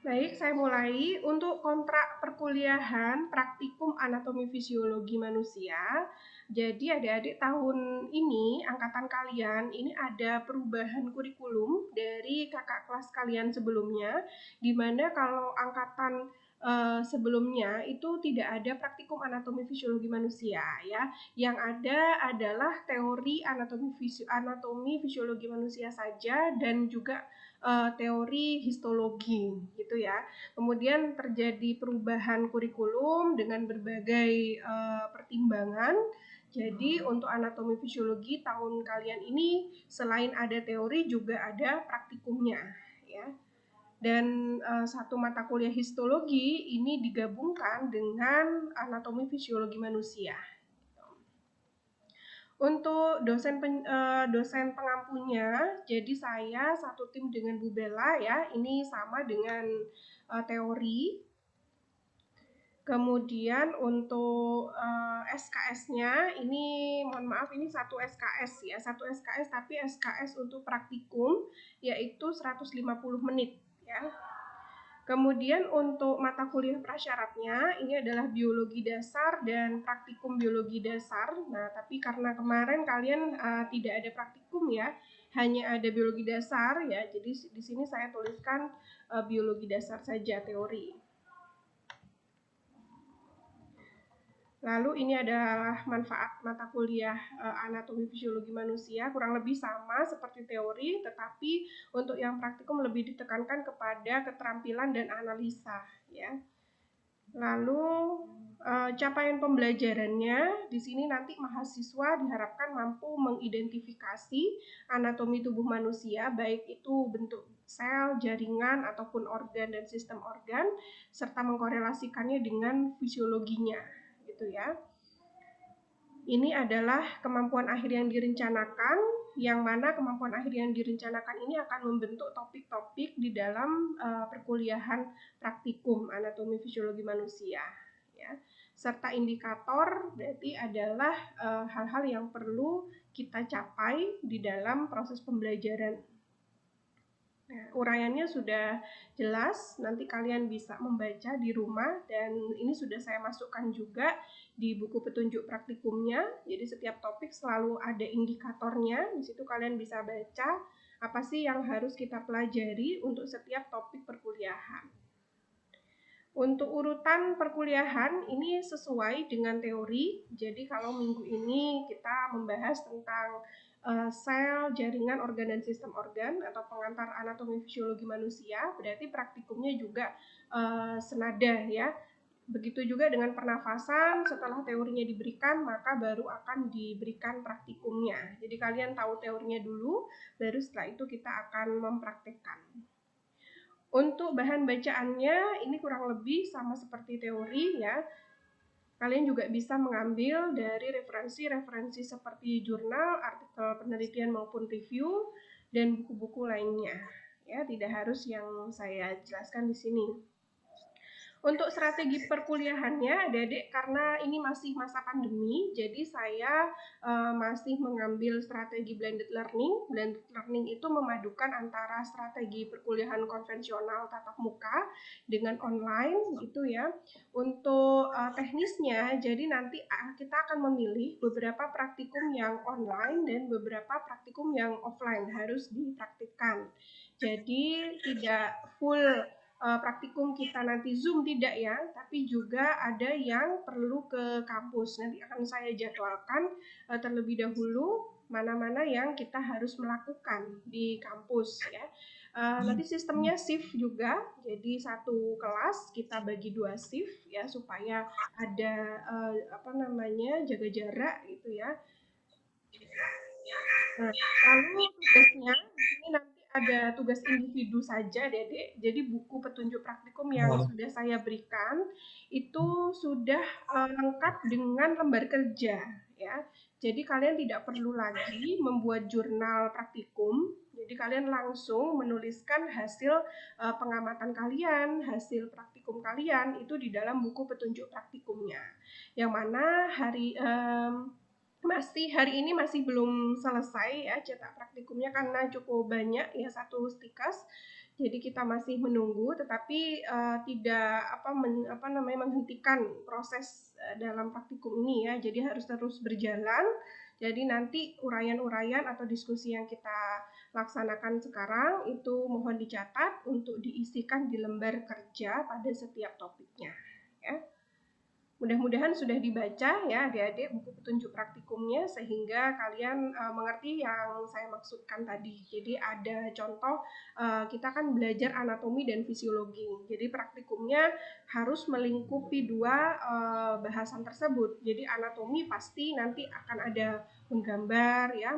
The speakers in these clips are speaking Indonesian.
Baik, saya mulai. Untuk kontrak perkuliahan praktikum anatomi fisiologi manusia, jadi adik-adik tahun ini, angkatan kalian, ini ada perubahan kurikulum dari kakak kelas kalian sebelumnya, di mana kalau angkatan sebelumnya itu tidak ada praktikum anatomi fisiologi manusia ya. Yang ada adalah teori anatomi fisiologi manusia saja dan juga teori histologi gitu ya. Kemudian terjadi perubahan kurikulum dengan berbagai pertimbangan. Jadi untuk anatomi fisiologi tahun kalian ini selain ada teori juga ada praktikumnya ya. Dan satu mata kuliah histologi ini digabungkan dengan anatomi fisiologi manusia. Untuk dosen pengampunya, jadi saya satu tim dengan Bu Bella ya, ini sama dengan teori. Kemudian untuk SKS-nya ini mohon maaf ini satu SKS ya, satu SKS tapi SKS untuk praktikum yaitu 150 menit ya. Kemudian untuk mata kuliah prasyaratnya ini adalah biologi dasar dan praktikum biologi dasar. Nah, tapi karena kemarin kalian tidak ada praktikum ya, hanya ada biologi dasar ya. Jadi di sini saya tuliskan biologi dasar saja teori. Lalu ini adalah manfaat mata kuliah anatomi fisiologi manusia, kurang lebih sama seperti teori, tetapi untuk yang praktikum lebih ditekankan kepada keterampilan dan analisa ya. Lalu capaian pembelajarannya di sini nanti mahasiswa diharapkan mampu mengidentifikasi anatomi tubuh manusia, baik itu bentuk sel, jaringan ataupun organ dan sistem organ, serta mengkorelasikannya dengan fisiologinya, gitu ya. Ini adalah kemampuan akhir yang direncanakan, yang mana kemampuan akhir yang direncanakan ini akan membentuk topik-topik di dalam perkuliahan praktikum anatomi fisiologi manusia ya. Serta indikator berarti adalah hal-hal yang perlu kita capai di dalam proses pembelajaran. Nah, uraiannya sudah jelas, nanti kalian bisa membaca di rumah dan ini sudah saya masukkan juga di buku petunjuk praktikumnya. Jadi setiap topik selalu ada indikatornya, di situ kalian bisa baca apa sih yang harus kita pelajari untuk setiap topik perkuliahan. Untuk urutan perkuliahan ini sesuai dengan teori, jadi kalau minggu ini kita membahas tentang sel, jaringan, organ, dan sistem organ atau pengantar anatomi fisiologi manusia, berarti praktikumnya juga senada ya. Begitu juga dengan pernafasan, setelah teorinya diberikan, maka baru akan diberikan praktikumnya. Jadi kalian tahu teorinya dulu, baru setelah itu kita akan mempraktekkan. Untuk bahan bacaannya, ini kurang lebih sama seperti teori ya. Kalian juga bisa mengambil dari referensi-referensi seperti jurnal, artikel penelitian maupun review, dan buku-buku lainnya. Ya, tidak harus yang saya jelaskan di sini. Untuk strategi perkuliahannya, adik-adik karena ini masih masa pandemi, jadi saya masih mengambil strategi blended learning. Blended learning itu memadukan antara strategi perkuliahan konvensional tatap muka dengan online gitu ya. Untuk teknisnya, jadi nanti kita akan memilih beberapa praktikum yang online dan beberapa praktikum yang offline harus dipraktikkan. Jadi tidak full praktikum kita nanti Zoom tidak ya, tapi juga ada yang perlu ke kampus. Nanti akan saya jadwalkan terlebih dahulu mana-mana yang kita harus melakukan di kampus ya. Nanti sistemnya shift juga, jadi satu kelas kita bagi 2 shift ya supaya ada jaga jarak gitu ya. Nah, lalu tugasnya di sini nanti ada tugas individu saja, Dedek. Jadi buku petunjuk praktikum yang sudah saya berikan itu sudah lengkap dengan lembar kerja, ya. Jadi kalian tidak perlu lagi membuat jurnal praktikum. Jadi kalian langsung menuliskan hasil pengamatan kalian, hasil praktikum kalian itu di dalam buku petunjuk praktikumnya. Yang mana hari ini masih belum selesai ya cetak praktikumnya karena cukup banyak ya, satu stikas. Jadi kita masih menunggu, tetapi tidak menghentikan proses dalam praktikum ini ya. Jadi harus terus berjalan. Jadi nanti uraian-uraian atau diskusi yang kita laksanakan sekarang itu mohon dicatat untuk diisikan di lembar kerja pada setiap topiknya. Ya. Mudah-mudahan sudah dibaca ya adik-adik buku petunjuk praktikumnya sehingga kalian mengerti yang saya maksudkan tadi. Jadi ada contoh kita kan belajar anatomi dan fisiologi. Jadi praktikumnya harus melingkupi dua bahasan tersebut. Jadi anatomi pasti nanti akan ada menggambar ya,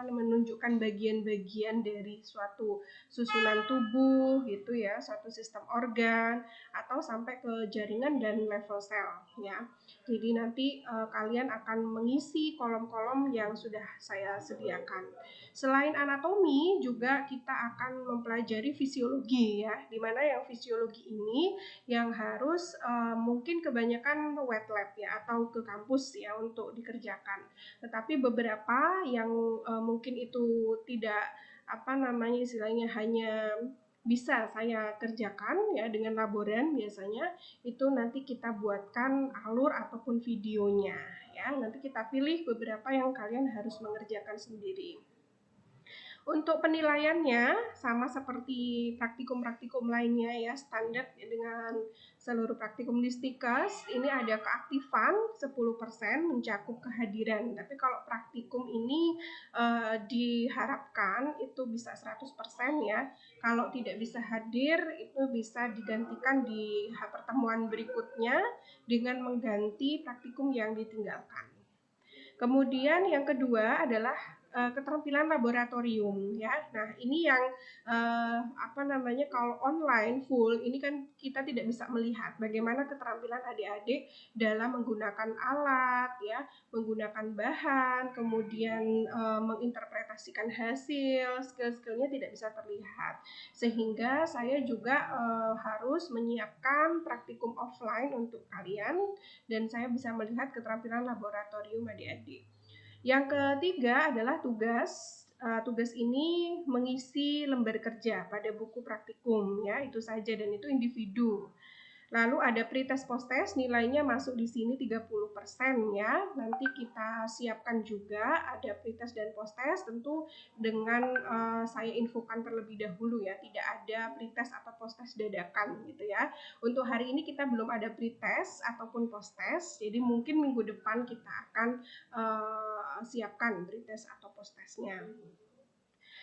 menunjukkan bagian-bagian dari suatu susunan tubuh gitu ya, suatu sistem organ atau sampai ke jaringan dan level sel ya. Jadi nanti kalian akan mengisi kolom-kolom yang sudah saya sediakan. Selain anatomi juga kita akan mempelajari fisiologi ya, dimana yang fisiologi ini yang harus mungkin kebanyakan wet lab ya atau ke kampus ya untuk dikerjakan. Tetapi beberapa yang mungkin itu tidak istilahnya hanya bisa saya kerjakan ya dengan laboran biasanya itu nanti kita buatkan alur ataupun videonya ya. Nanti kita pilih beberapa yang kalian harus mengerjakan sendiri. Untuk penilaiannya sama seperti praktikum-praktikum lainnya ya, standar dengan seluruh praktikum di STIKES. Ini ada keaktifan 10% mencakup kehadiran. Tapi kalau praktikum ini diharapkan itu bisa 100% ya. Kalau tidak bisa hadir itu bisa digantikan di pertemuan berikutnya dengan mengganti praktikum yang ditinggalkan. Kemudian yang kedua adalah keterampilan laboratorium ya. Nah, ini yang kalau online full ini kan kita tidak bisa melihat bagaimana keterampilan adik-adik dalam menggunakan alat ya, menggunakan bahan, kemudian menginterpretasikan hasil, skill-skillnya tidak bisa terlihat. Sehingga saya juga harus menyiapkan praktikum offline untuk kalian dan saya bisa melihat keterampilan laboratorium adik-adik. Yang ketiga adalah tugas. Tugas ini mengisi lembar kerja pada buku praktikum ya, itu saja dan itu individu. Lalu ada pretest posttest, nilainya masuk di sini 30% ya. Nanti kita siapkan juga ada pretest dan posttest tentu dengan saya infokan terlebih dahulu ya, tidak ada pretest atau posttest dadakan gitu ya. Untuk hari ini kita belum ada pretest ataupun posttest, jadi mungkin minggu depan kita akan siapkan pretest atau posttestnya.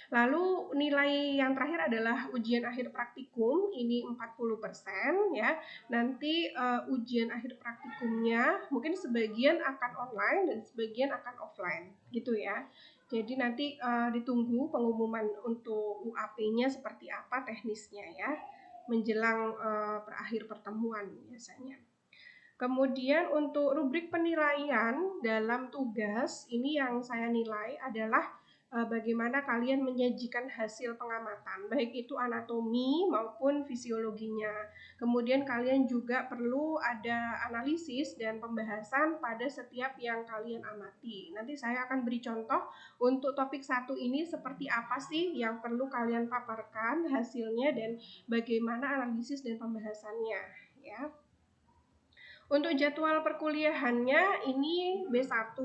Lalu nilai yang terakhir adalah ujian akhir praktikum, ini 40% ya. Nanti ujian akhir praktikumnya mungkin sebagian akan online dan sebagian akan offline gitu ya. Jadi nanti ditunggu pengumuman untuk UAP-nya seperti apa teknisnya ya, menjelang akhir pertemuan biasanya. Kemudian untuk rubrik penilaian dalam tugas, ini yang saya nilai adalah bagaimana kalian menyajikan hasil pengamatan, baik itu anatomi maupun fisiologinya. Kemudian kalian juga perlu ada analisis dan pembahasan pada setiap yang kalian amati. Nanti saya akan beri contoh untuk topik 1 ini seperti apa sih yang perlu kalian paparkan hasilnya dan bagaimana analisis dan pembahasannya ya. Untuk jadwal perkuliahannya ini B1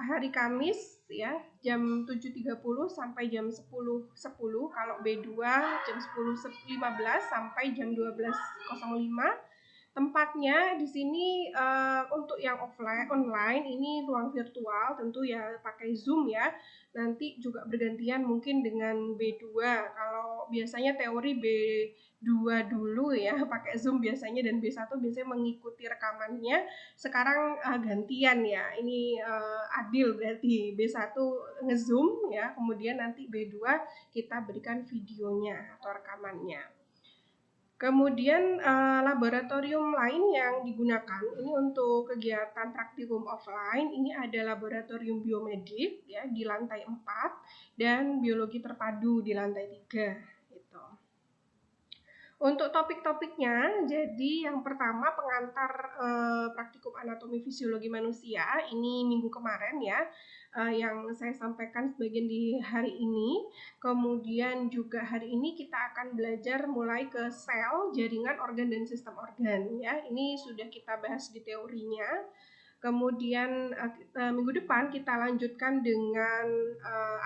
hari Kamis ya jam 7.30 sampai jam 10.10. Kalau B2 jam 10.15 sampai jam 12.05. Tempatnya di sini untuk yang online ini ruang virtual tentu ya pakai Zoom ya. Nanti juga bergantian mungkin dengan B2. Kalau biasanya teori B2 dulu ya pakai Zoom biasanya dan B1 biasanya mengikuti rekamannya. Sekarang gantian ya. Ini adil berarti B1 nge-Zoom ya, kemudian nanti B2 kita berikan videonya atau rekamannya. Kemudian laboratorium lain yang digunakan ini untuk kegiatan praktikum offline ini ada laboratorium biomedik ya di lantai 4 dan biologi terpadu di lantai 3 gitu. Untuk topik-topiknya, jadi yang pertama pengantar praktikum anatomi fisiologi manusia, ini minggu kemarin ya, yang saya sampaikan sebagian di hari ini. Kemudian juga hari ini kita akan belajar mulai ke sel, jaringan, organ, dan sistem organ ya. Ini sudah kita bahas di teorinya. Kemudian minggu depan kita lanjutkan dengan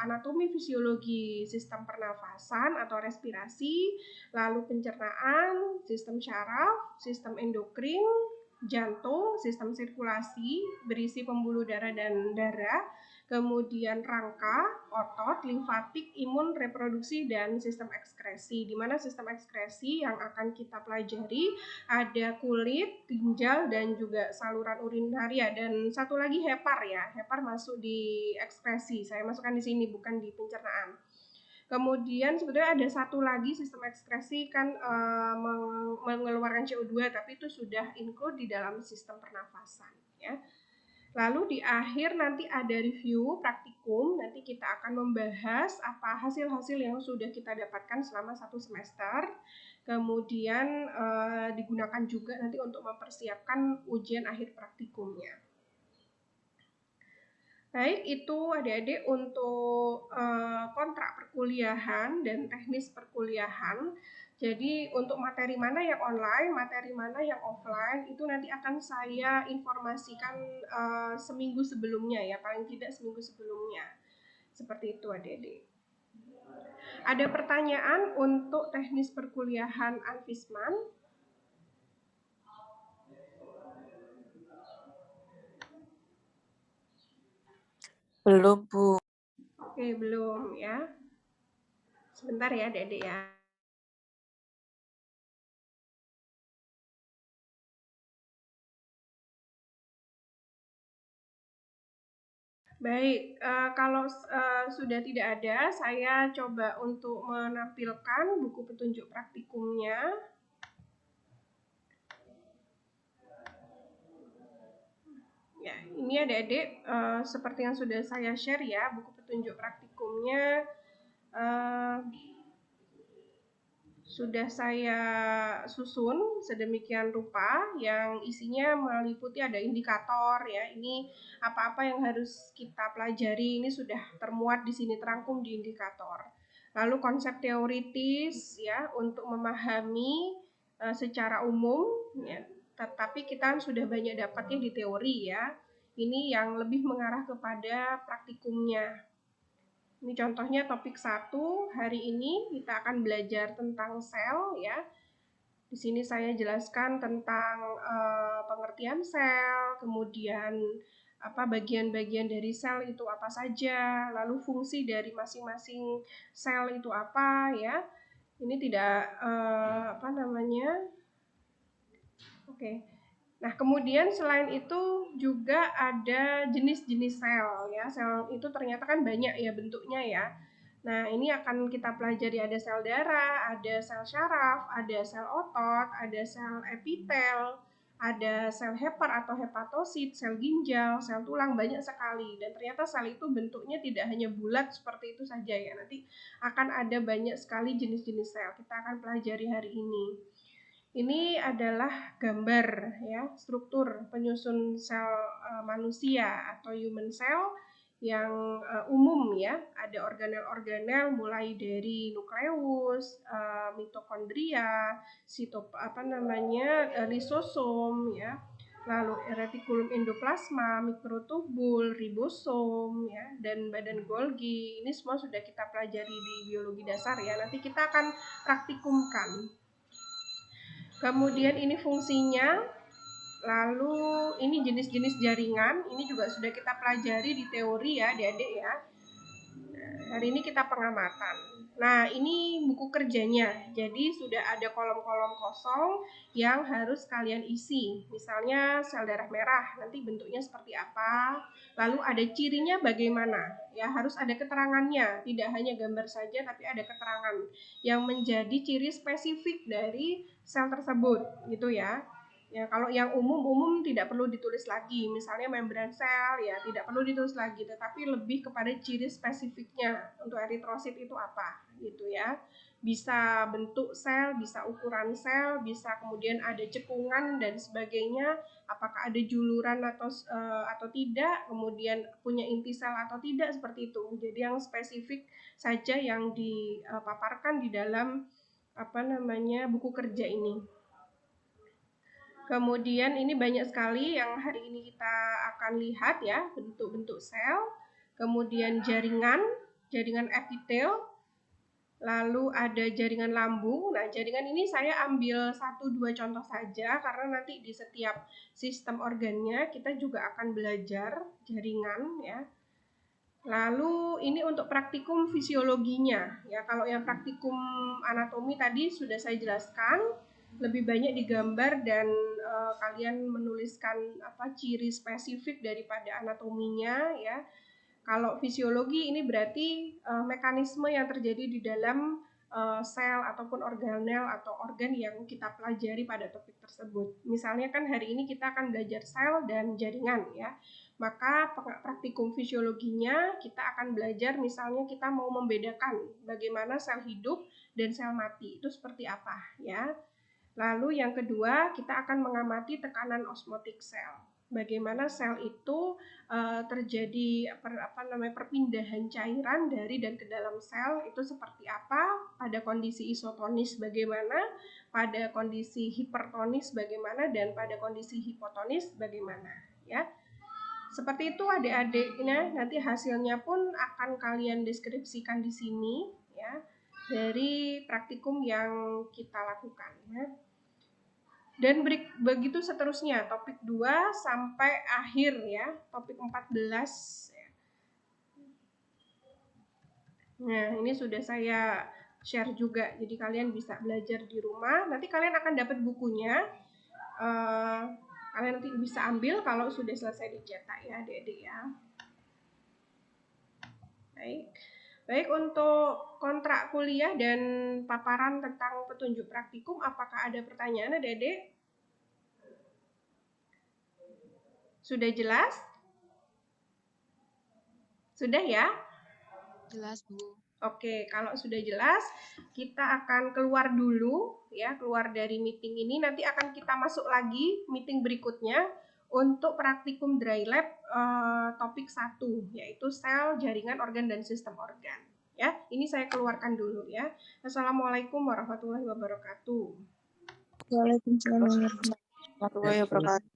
anatomi fisiologi sistem pernafasan atau respirasi, lalu pencernaan, sistem syaraf, sistem endokrin, jantung, sistem sirkulasi berisi pembuluh darah dan darah, kemudian rangka, otot, limfatik, imun, reproduksi, dan sistem ekskresi. Di mana sistem ekskresi yang akan kita pelajari ada kulit, ginjal, dan juga saluran urinaria. Dan satu lagi hepar ya, hepar masuk di ekskresi. Saya masukkan di sini, bukan di pencernaan. Kemudian sebetulnya ada satu lagi sistem ekskresi kan mengeluarkan CO2, tapi itu sudah include di dalam sistem pernafasan ya. Lalu di akhir nanti ada review praktikum, nanti kita akan membahas apa hasil-hasil yang sudah kita dapatkan selama 1 semester. Kemudian digunakan juga nanti untuk mempersiapkan ujian akhir praktikumnya. Baik, itu adik-adik untuk kontrak perkuliahan dan teknis perkuliahan. Jadi untuk materi mana yang online, materi mana yang offline, itu nanti akan saya informasikan seminggu sebelumnya ya, paling tidak seminggu sebelumnya. Seperti itu adik-adik. Ada pertanyaan untuk teknis perkuliahan Anfisman? Belum, Bu. Oke, belum ya. Sebentar ya adik-adik ya. Baik, kalau sudah tidak ada, saya coba untuk menampilkan buku petunjuk praktikumnya. Ya, ini adik-adik seperti yang sudah saya share ya, buku petunjuk praktikumnya sudah saya susun sedemikian rupa yang isinya meliputi ada indikator ya. Ini apa-apa yang harus kita pelajari ini sudah termuat di sini, terangkum di indikator. Lalu konsep teoritis ya untuk memahami secara umum ya. Tetapi kita sudah banyak dapatnya di teori ya. Ini yang lebih mengarah kepada praktikumnya. Ini contohnya topik 1, hari ini kita akan belajar tentang sel ya. Di sini saya jelaskan tentang pengertian sel, kemudian apa bagian-bagian dari sel itu apa saja, lalu fungsi dari masing-masing sel itu apa ya. Ini tidak apa namanya? Oke. Nah, kemudian selain itu juga ada jenis-jenis sel ya. Sel itu ternyata kan banyak ya bentuknya ya. Nah, ini akan kita pelajari ada sel darah, ada sel syaraf, ada sel otot, ada sel epitel, ada sel hepar atau hepatosit, sel ginjal, sel tulang, banyak sekali. Dan ternyata sel itu bentuknya tidak hanya bulat seperti itu saja ya. Nanti akan ada banyak sekali jenis-jenis sel. Kita akan pelajari hari ini. Ini adalah gambar ya, struktur penyusun sel manusia atau human cell yang umum ya. Ada organel-organel mulai dari nukleus, mitokondria, lisosom ya. Lalu retikulum endoplasma, mikrotubul, ribosom ya, dan badan Golgi. Ini semua sudah kita pelajari di biologi dasar ya. Nanti kita akan praktikumkan. Kemudian ini fungsinya, lalu ini jenis-jenis jaringan, ini juga sudah kita pelajari di teori ya adik-adik ya. Hari ini kita pengamatan. Nah, ini buku kerjanya. Jadi sudah ada kolom-kolom kosong yang harus kalian isi. Misalnya sel darah merah, nanti bentuknya seperti apa. Lalu ada cirinya bagaimana. Ya, harus ada keterangannya. Tidak hanya gambar saja, tapi ada keterangan yang menjadi ciri spesifik dari sel tersebut, gitu ya. Ya, kalau yang umum tidak perlu ditulis lagi. Misalnya membran sel ya tidak perlu ditulis lagi, tetapi lebih kepada ciri spesifiknya. Untuk eritrosit itu apa gitu ya. bisa bentuk sel, bisa ukuran sel, bisa kemudian ada cekungan dan sebagainya, apakah ada juluran atau tidak, kemudian punya inti sel atau tidak, seperti itu. Jadi yang spesifik saja yang dipaparkan di dalam buku kerja ini. Kemudian ini banyak sekali yang hari ini kita akan lihat ya, bentuk-bentuk sel, kemudian jaringan epitel, lalu ada jaringan lambung. Nah, jaringan ini saya ambil 1-2 contoh saja karena nanti di setiap sistem organnya kita juga akan belajar jaringan ya. Lalu ini untuk praktikum fisiologinya ya. Kalau yang praktikum anatomi tadi sudah saya jelaskan, lebih banyak digambar dan kalian menuliskan ciri spesifik daripada anatominya ya. Kalau fisiologi ini berarti mekanisme yang terjadi di dalam sel ataupun organel atau organ yang kita pelajari pada topik tersebut. Misalnya kan hari ini kita akan belajar sel dan jaringan ya. Maka praktikum fisiologinya kita akan belajar misalnya kita mau membedakan bagaimana sel hidup dan sel mati itu seperti apa ya. Lalu yang kedua kita akan mengamati tekanan osmotik sel. Bagaimana sel itu terjadi perpindahan cairan dari dan ke dalam sel itu seperti apa, pada kondisi isotonis bagaimana, pada kondisi hipertonis bagaimana, dan pada kondisi hipotonis bagaimana ya. Seperti itu adik-adiknya, nanti hasilnya pun akan kalian deskripsikan di sini ya, dari praktikum yang kita lakukan ya. Dan begitu seterusnya, topik 2 sampai akhir ya, topik 14 ya. Nah, ini sudah saya share juga, jadi kalian bisa belajar di rumah. Nanti kalian akan dapat bukunya, kalian nanti bisa ambil kalau sudah selesai dicetak ya adik-adik ya. Baik, untuk kontrak kuliah dan paparan tentang petunjuk praktikum, apakah ada pertanyaan adik-adik? Sudah jelas? Sudah ya? Jelas, Bu. Oke, kalau sudah jelas, kita akan keluar dulu ya, keluar dari meeting ini. Nanti akan kita masuk lagi meeting berikutnya untuk praktikum dry lab topik 1, yaitu sel, jaringan, organ, dan sistem organ. Ya, ini saya keluarkan dulu ya. Assalamualaikum warahmatullahi wabarakatuh. Waalaikumsalam warahmatullahi wabarakatuh.